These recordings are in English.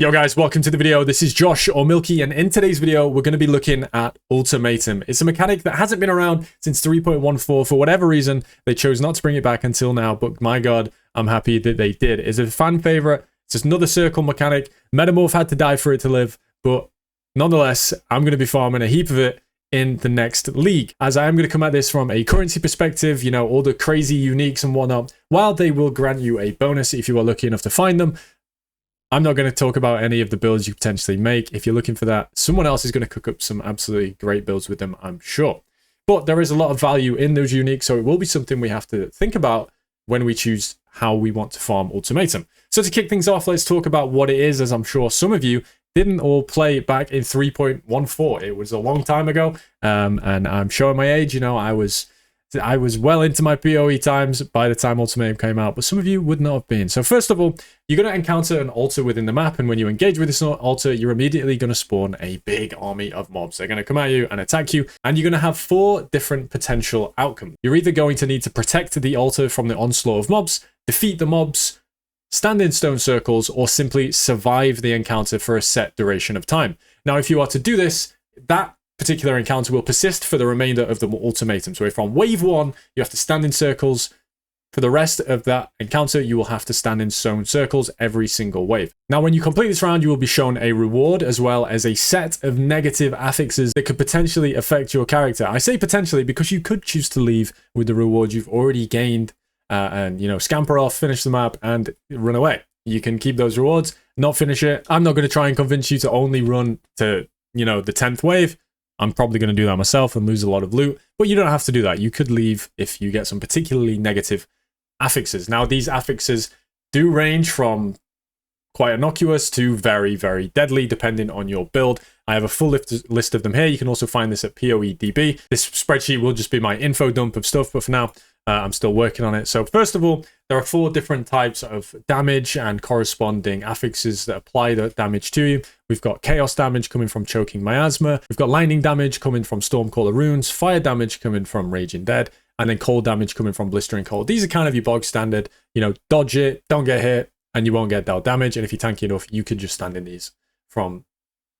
Yo guys, welcome to the video. This is Josh or Milky, and in today's video we're going to be looking at Ultimatum. It's a mechanic that hasn't been around since 3.14. For whatever reason they chose not to bring it back until now, but my god, I'm happy that they did. It's a fan favorite. It's just another circle mechanic. Metamorph had to die for it to live, but nonetheless I'm going to be farming a heap of it in the next league, as I am going to come at this from a currency perspective. You know, all the crazy uniques and whatnot, while they will grant you a bonus if you are lucky enough to find them, I'm not going to talk about any of the builds you potentially make. If you're looking for that, someone else is going to cook up some absolutely great builds with them, I'm sure. But there is a lot of value in those uniques, so it will be something we have to think about when we choose how we want to farm Ultimatum. So to kick things off, let's talk about what it is, as I'm sure some of you didn't all play back in 3.14. It was a long time ago, and I'm showing my age. You know, I was well into my PoE times by the time Ultimatum came out, but some of you would not have been. So first of all, you're going to encounter an altar within the map, and when you engage with this altar, you're immediately going to spawn a big army of mobs. They're going to come at you and attack you, and you're going to have 4 different potential outcomes. You're either going to need to protect the altar from the onslaught of mobs, defeat the mobs, stand in stone circles, or simply survive the encounter for a set duration of time. Now, if you are to do this, that particular encounter will persist for the remainder of the Ultimatum. So if on wave 1 you have to stand in circles, for the rest of that encounter you will have to stand in stone circles every single wave. Now when you complete this round, you will be shown a reward as well as a set of negative affixes that could potentially affect your character. I say potentially because you could choose to leave with the reward you've already gained and, you know, scamper off, finish the map and run away. You can keep those rewards, not finish it. I'm not going to try and convince you to only run to, you know, the 10th wave. I'm probably going to do that myself and lose a lot of loot, but you don't have to do that. You could leave if you get some particularly negative affixes. Now, these affixes do range from quite innocuous to very, very deadly, depending on your build. I have a full list of them here. You can also find this at PoEDB. This spreadsheet will just be my info dump of stuff, but for now, I'm still working on it. So first of all, there are 4 different types of damage and corresponding affixes that apply the damage to you. We've got chaos damage coming from choking miasma. We've got lightning damage coming from stormcaller runes, fire damage coming from raging dead, and then cold damage coming from blistering cold. These are kind of your bog standard, you know, dodge it, don't get hit, and you won't get dealt damage. And if you're tanky enough, you can just stand in these from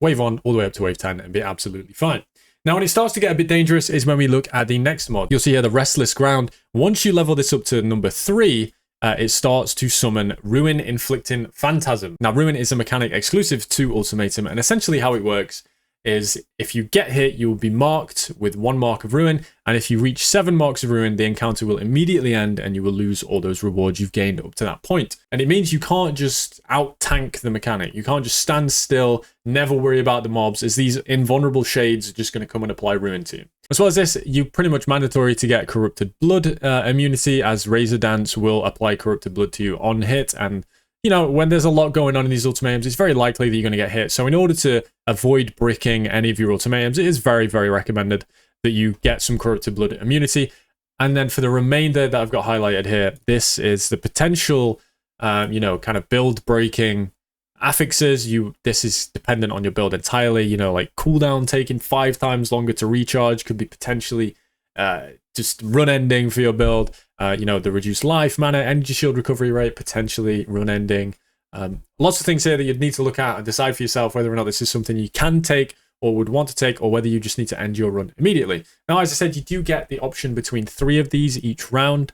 wave 1 all the way up to wave 10 and be absolutely fine. Now, when it starts to get a bit dangerous is when we look at the next mod. You'll see here the Restless Ground. Once you level this up to number 3, it starts to summon Ruin Inflicting Phantasm. Now, Ruin is a mechanic exclusive to Ultimatum, and essentially how it works is if you get hit, you will be marked with 1 mark of Ruin, and if you reach 7 marks of Ruin, the encounter will immediately end and you will lose all those rewards you've gained up to that point. And it means you can't just out-tank the mechanic. You can't just stand still, never worry about the mobs, as these invulnerable shades are just going to come and apply Ruin to you. As well as this, you're pretty much mandatory to get Corrupted Blood immunity, as Razor Dance will apply Corrupted Blood to you on hit, and you know, when there's a lot going on in these ultimatums, it's very likely that you're going to get hit. So in order to avoid bricking any of your ultimatums, it is very, very recommended that you get some Corrupted Blood immunity. And then for the remainder that I've got highlighted here, this is the potential, you know, kind of build breaking affixes. This is dependent on your build entirely. You know, like cooldown taking 5 times longer to recharge could be potentially just run ending for your build. You know, the reduced life, mana, energy shield recovery rate, potentially run ending. Lots of things here that you'd need to look at and decide for yourself whether or not this is something you can take or would want to take, or whether you just need to end your run immediately. Now, as I said, you do get the option between 3 of these each round.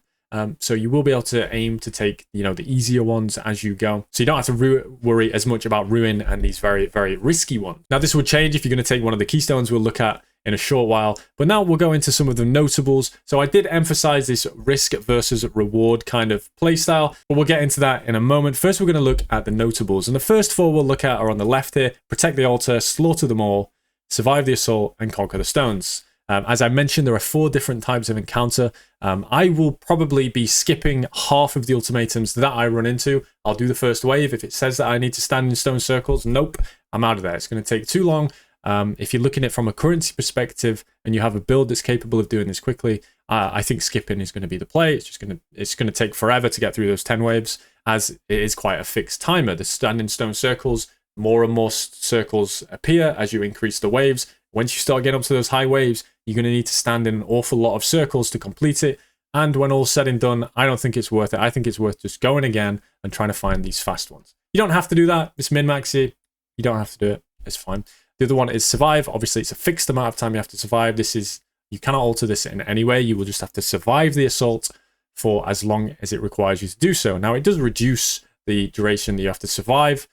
So you will be able to aim to take, you know, the easier ones as you go. So you don't have to worry as much about Ruin and these very, very risky ones. Now, this will change if you're going to take one of the Keystones we'll look at in a short while, but now we'll go into some of the notables. So I did emphasize this risk versus reward kind of playstyle, but we'll get into that in a moment. First, we're going to look at the notables, and the first 4 we'll look at are on the left here: protect the altar, slaughter them all, survive the assault, and conquer the stones. As I mentioned, there are 4 different types of encounter. I will probably be skipping half of the ultimatums that I run into. I'll do the first wave. If it says that I need to stand in stone circles, nope, I'm out of there. It's going to take too long. If you're looking at it from a currency perspective and you have a build that's capable of doing this quickly, I think skipping is going to be the play. It's going to take forever to get through those 10 waves, as it is quite a fixed timer. The stand in stone circles, more and more circles appear as you increase the waves. Once you start getting up to those high waves, you're going to need to stand in an awful lot of circles to complete it. And when all's said and done, I don't think it's worth it. I think it's worth just going again and trying to find these fast ones. You don't have to do that. It's min-maxy. You don't have to do it. It's fine. The other one is survive. Obviously, it's a fixed amount of time you have to survive. You cannot alter this in any way. You will just have to survive the assault for as long as it requires you to do so. Now, it does reduce the duration that you have to survive.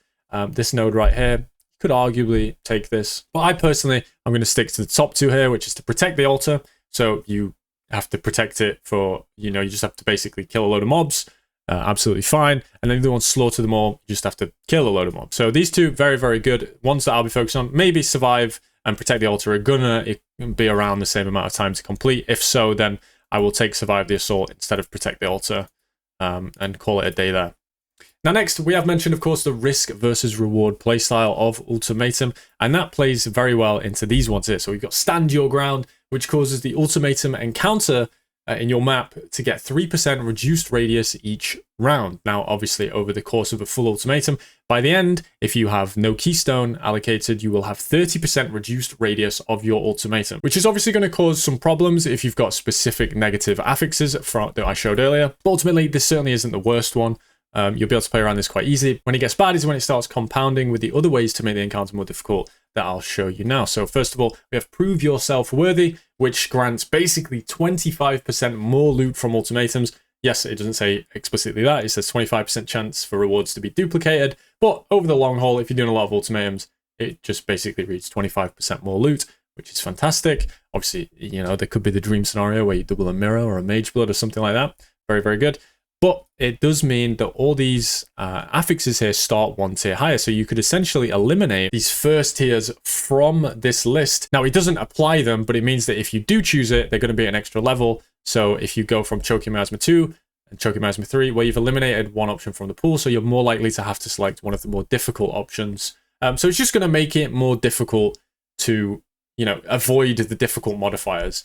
This node right here, you could arguably take this. But I personally, I'm going to stick to the top two here, which is to protect the altar. So you have to protect it for, you just have to basically kill a load of mobs. Absolutely fine. And then the other one, slaughter them all. You just have to kill a load of mobs. So these two, very, very good. Ones that I'll be focused on, maybe survive and protect the altar are gonna be around the same amount of time to complete. If so, then I will take survive the assault instead of protect the altar and call it a day there. Now next, we have mentioned, of course, the risk versus reward playstyle of Ultimatum, and that plays very well into these ones here. So we've got Stand Your Ground, which causes the Ultimatum encounter in your map to get 3% reduced radius each round. Now, obviously, over the course of a full Ultimatum, by the end, if you have no keystone allocated, you will have 30% reduced radius of your Ultimatum, which is obviously going to cause some problems if you've got specific negative affixes that I showed earlier. But ultimately, this certainly isn't the worst one. You'll be able to play around this quite easily. When it gets bad is when it starts compounding with the other ways to make the encounter more difficult that I'll show you now. So first of all, we have Prove Yourself Worthy, which grants basically 25% more loot from ultimatums. Yes, it doesn't say explicitly that. It says 25% chance for rewards to be duplicated. But over the long haul, if you're doing a lot of ultimatums, it just basically reads 25% more loot, which is fantastic. Obviously, there could be the dream scenario where you double a mirror or a mage blood or something like that. Very, very good. But it does mean that all these affixes here start one tier higher. So you could essentially eliminate these first tiers from this list. Now, it doesn't apply them, but it means that if you do choose it, they're going to be at an extra level. So if you go from Choking Miasma 2 and Choking Miasma 3, well, you've eliminated one option from the pool. So you're more likely to have to select one of the more difficult options. So it's just going to make it more difficult to, avoid the difficult modifiers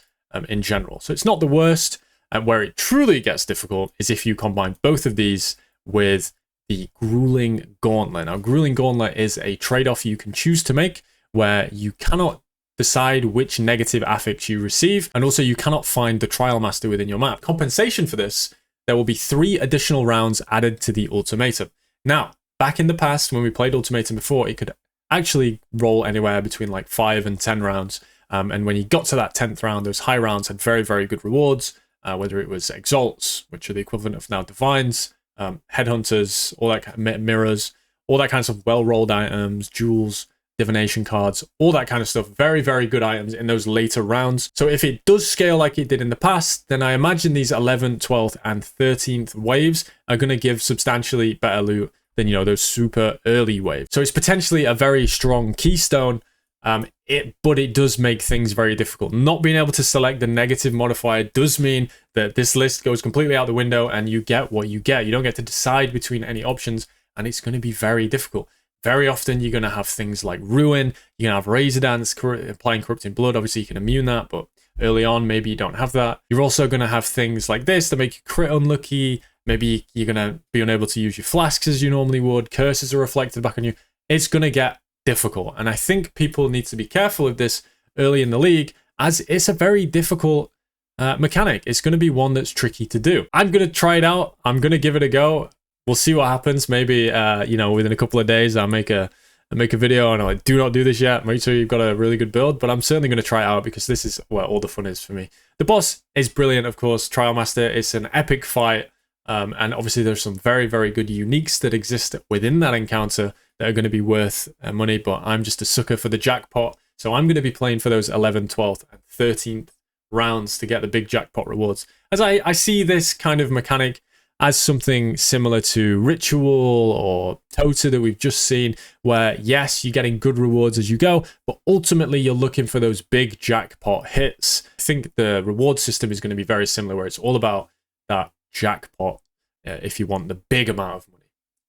in general. So it's not the worst. And where it truly gets difficult is if you combine both of these with the Grueling Gauntlet. Now, Grueling Gauntlet is a trade-off you can choose to make where you cannot decide which negative affix you receive, and also you cannot find the Trial Master within your map. Compensation for this, there will be 3 additional rounds added to the Ultimatum. Now, back in the past, when we played Ultimatum before, it could actually roll anywhere between like 5 and 10 rounds. And when you got to that 10th round, those high rounds had very, very good rewards. Whether it was Exalts, which are the equivalent of now Divines, Headhunters, all that mirrors, all that kinds of well-rolled items, jewels, divination cards, all that kind of stuff. Very, very good items in those later rounds. So if it does scale like it did in the past, then I imagine these 11th, 12th, and 13th waves are going to give substantially better loot than, those super early waves. So it's potentially a very strong keystone. But it does make things very difficult. Not being able to select the negative modifier does mean that this list goes completely out the window and you get what you get. You don't get to decide between any options, and it's going to be very difficult. Very often you're going to have things like Ruin, you're going to have Razor Dance, applying Corrupting Blood. Obviously you can immune that, but early on maybe you don't have that. You're also going to have things like this that make you crit unlucky. Maybe you're going to be unable to use your flasks as you normally would. Curses are reflected back on you. It's going to get difficult, and I think people need to be careful of this early in the league, as it's a very difficult mechanic. It's going to be one that's tricky to do. I'm going to try it out. I'm going to give it a go. We'll see what happens. Maybe within a couple of days I'll make a video and I'm like, do not do this yet. Make sure you've got a really good build. But I'm certainly going to try it out because this is where all the fun is for me. The boss is brilliant, of course. Trial Master. It's an epic fight. And obviously there's some very, very good uniques that exist within that encounter that are going to be worth money, but I'm just a sucker for the jackpot. So I'm going to be playing for those 11th, 12th, and 13th rounds to get the big jackpot rewards. As I see this kind of mechanic as something similar to Ritual or Tota that we've just seen, where yes, you're getting good rewards as you go, but ultimately you're looking for those big jackpot hits. I think the reward system is going to be very similar, where it's all about that jackpot if you want the big amount of money.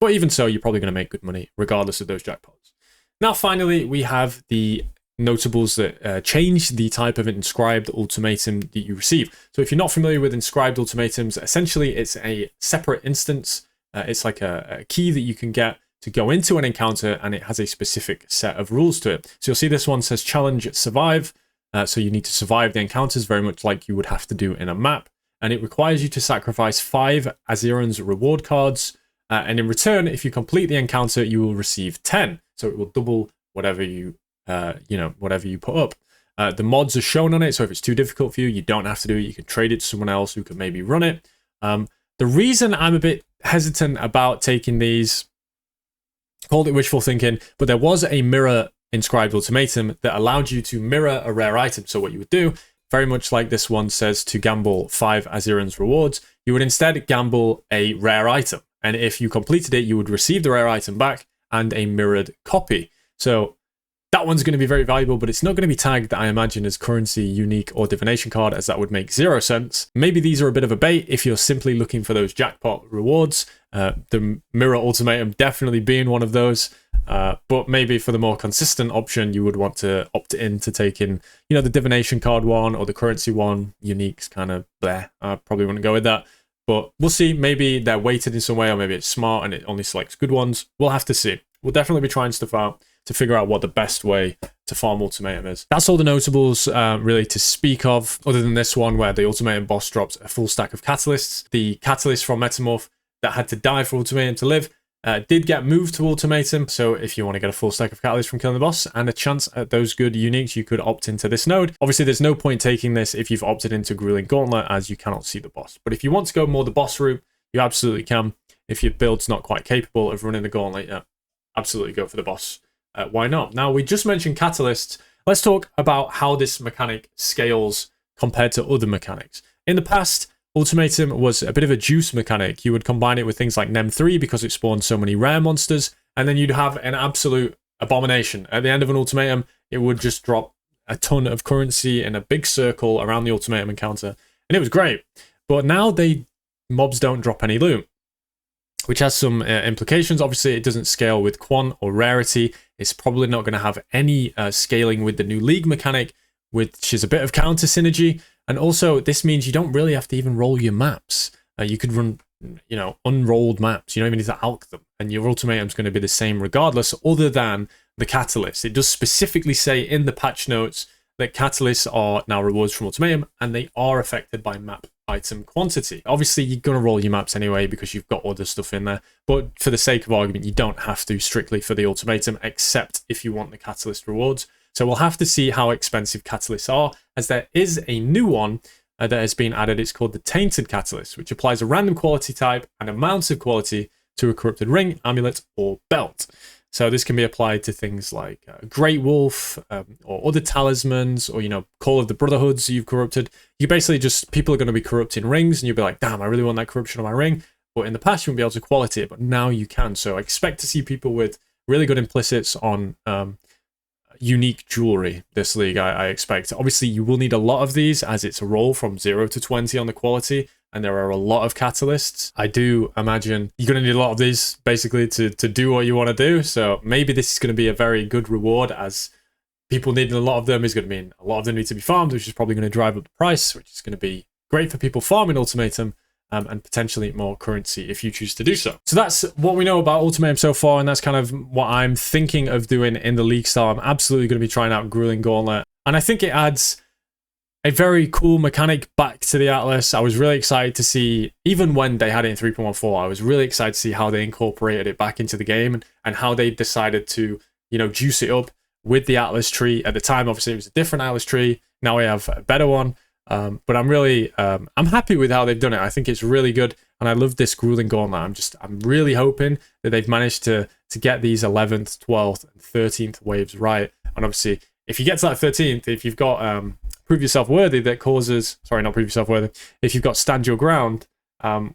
But even so, you're probably going to make good money regardless of those jackpots. Now, finally, we have the notables that change the type of inscribed ultimatum that you receive. So if you're not familiar with inscribed ultimatums, essentially it's a separate instance. It's like a key that you can get to go into an encounter, and it has a specific set of rules to it. So you'll see this one says challenge survive. So you need to survive the encounters very much like you would have to do in a map. And it requires you to sacrifice 5 Azeron's reward cards. and in return, if you complete the encounter, you will receive 10. So it will double whatever you, whatever you put up. The mods are shown on it, so if it's too difficult for you, you don't have to do it. You can trade it to someone else who can maybe run it. The reason I'm a bit hesitant about taking these, called it wishful thinking, but there was a mirror inscribed ultimatum that allowed you to mirror a rare item. So what you would do, very much like this one says to gamble 5 Aziran's rewards, you would instead gamble a rare item. And if you completed it, you would receive the rare item back and a mirrored copy. So that one's going to be very valuable, but it's not going to be tagged, I imagine, as currency, unique, or divination card, as that would make 0 sense. Maybe these are a bit of a bait if you're simply looking for those jackpot rewards. The mirror ultimatum definitely being one of those. But maybe for the more consistent option, you would want to opt in to taking, the divination card one or the currency one. Unique's kind of there. I probably wouldn't go with that. But we'll see. Maybe they're weighted in some way, or maybe it's smart and it only selects good ones. We'll have to see. We'll definitely be trying stuff out to figure out what the best way to farm ultimatum is. That's all the notables really to speak of, other than this one where the ultimatum boss drops a full stack of catalysts. The catalyst from Metamorph that had to die for ultimatum to live did get moved to ultimatum. So if you want to get a full stack of catalysts from killing the boss and a chance at those good uniques, you could opt into this node. Obviously, there's no point taking this if you've opted into Grueling Gauntlet, as you cannot see the boss. But if you want to go more the boss route, you absolutely can. If your build's not quite capable of running the gauntlet, yeah, absolutely go for the boss. Why not? Now, we just mentioned catalysts. Let's talk about how this mechanic scales compared to other mechanics. In the past, Ultimatum was a bit of a juice mechanic. You would combine it with things like Nem 3 because it spawned so many rare monsters, and then you'd have an absolute abomination. At the end of an ultimatum, it would just drop a ton of currency in a big circle around the ultimatum encounter, and it was great. But now mobs don't drop any loot, which has some implications. Obviously, it doesn't scale with quant or rarity. It's probably not going to have any scaling with the new league mechanic, which is a bit of counter synergy. And also, this means you don't really have to even roll your maps. You could run, unrolled maps. You don't even need to alch them. And your ultimatum's going to be the same regardless, other than the catalyst. It does specifically say in the patch notes that catalysts are now rewards from ultimatum, and they are affected by map item quantity. Obviously, you're going to roll your maps anyway because you've got other stuff in there. But for the sake of argument, you don't have to strictly for the ultimatum, except if you want the catalyst rewards. So we'll have to see how expensive catalysts are, as there is a new one that has been added. It's called the Tainted Catalyst, which applies a random quality type and amounts of quality to a corrupted ring, amulet, or belt. So this can be applied to things like Great Wolf or other talismans, or, Call of the Brotherhoods you've corrupted. You basically people are going to be corrupting rings, and you'll be like, damn, I really want that corruption on my ring. But in the past, you wouldn't be able to quality it, but now you can. So I expect to see people with really good implicits on unique jewelry this league, I expect. Obviously, you will need a lot of these, as it's a roll from 0 to 20 on the quality, and there are a lot of catalysts. I do imagine you're going to need a lot of these, basically, to do what you want to do. So maybe this is going to be a very good reward, as people needing a lot of them is going to mean a lot of them need to be farmed, which is probably going to drive up the price, which is going to be great for people farming Ultimatum, and potentially more currency if you choose to do so. So that's what we know about Ultimatum so far, and that's kind of what I'm thinking of doing in the league style. I'm absolutely going to be trying out Grueling Gauntlet, and I think it adds a very cool mechanic back to the Atlas. I was really excited to see, even when they had it in 3.14, I was really excited to see how they incorporated it back into the game, and how they decided to, juice it up with the Atlas tree. At the time, obviously, it was a different Atlas tree. Now we have a better one. But I'm really, I'm happy with how they've done it. I think it's really good, and I love this Grueling Gauntlet. I'm really hoping that they've managed to get these 11th, 12th, and 13th waves right. And obviously, if you get to that 13th, if you've got Prove Yourself Worthy that causes, sorry, not Prove Yourself Worthy, if you've got Stand Your Ground,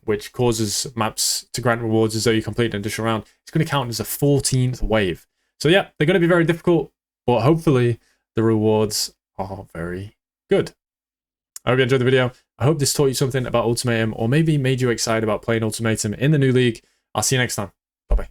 which causes maps to grant rewards as though you complete an additional round, it's going to count as a 14th wave. So yeah, they're going to be very difficult, but hopefully the rewards are very good. I hope you enjoyed the video. I hope this taught you something about Ultimatum, or maybe made you excited about playing Ultimatum in the new league. I'll see you next time.